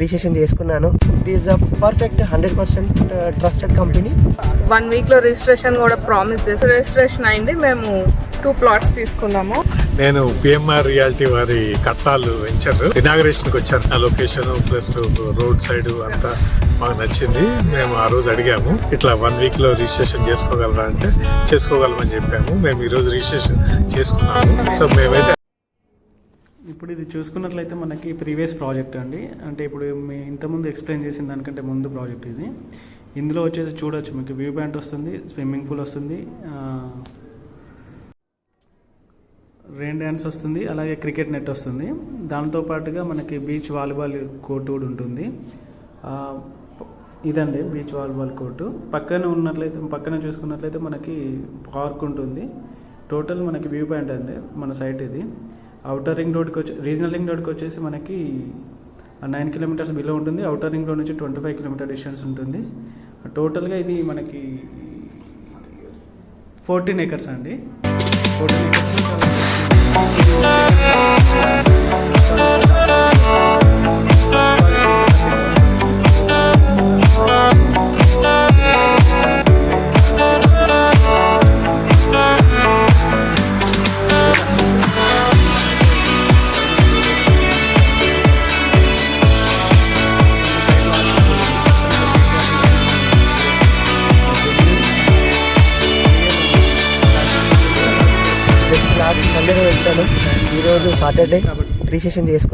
Registration చేసుకున్నాను. It is the perfect 100% trusted company. 1 వీక్లో registration కూడా ప్రామిస్ చేసి రిజిస్ట్రేషన్ అయింది. మేము 2 ప్లాట్స్ తీసుకున్నాము. నేను పిఎంఆర్ రియాలిటీ వారి కట్టాలు వెంచర్ ఇనాగరేషన్కి వచ్చాను. ఆ లొకేషన్ ప్లస్ రోడ్ సైడ్ అంతా మాకు నచ్చింది. మేము ఆ రోజు అడిగాము, ఇట్లా 1 వీక్లో రిజిస్ట్రేషన్ చేసుకోగలరా అంటే చేసుకోగలమని చెప్పాము. మేము ఈరోజు రిజిస్ట్రేషన్ చేసుకున్నాము. సో మేమైతే ఇప్పుడు ఇది చూసుకున్నట్లయితే మనకి ప్రీవియస్ ప్రాజెక్ట్ అండి. అంటే ఇప్పుడు మీ ఇంతకుముందు ఎక్స్ప్లెయిన్ చేసిన దానికంటే ముందు ప్రాజెక్ట్ ఇది. ఇందులో వచ్చేసి చూడొచ్చు, మీకు వ్యూ పాయింట్ వస్తుంది, స్విమ్మింగ్ పూల్ వస్తుంది, రెయిన్ డ్యాన్స్ వస్తుంది, అలాగే క్రికెట్ నెట్ వస్తుంది. దాంతోపాటుగా మనకి బీచ్ వాలీబాల్ కోర్టు కూడా ఉంటుంది. ఇదండి బీచ్ వాలీబాల్ కోర్టు. పక్కన చూసుకున్నట్లయితే మనకి పార్క్ ఉంటుంది. టోటల్ మనకి వ్యూ పాయింట్ అండి మన సైట్ ఇది. అవుటర్ రింగ్ రోడ్కి రీజనల్ రింగ్ రోడ్కి వచ్చేసి మనకి 9 కిలోమీటర్స్ బిలో ఉంటుంది. అవుటర్ రింగ్ రోడ్ నుంచి 25 కిలోమీటర్ డిస్టెన్స్ ఉంటుంది. టోటల్గా ఇది మనకి 14 ఏకర్స్ అండి. 14 ఏకర్స్ సండే వచ్చాను. ఈరోజు సాటర్డే రిజిస్ట్రేషన్ చేసుకున్నాను.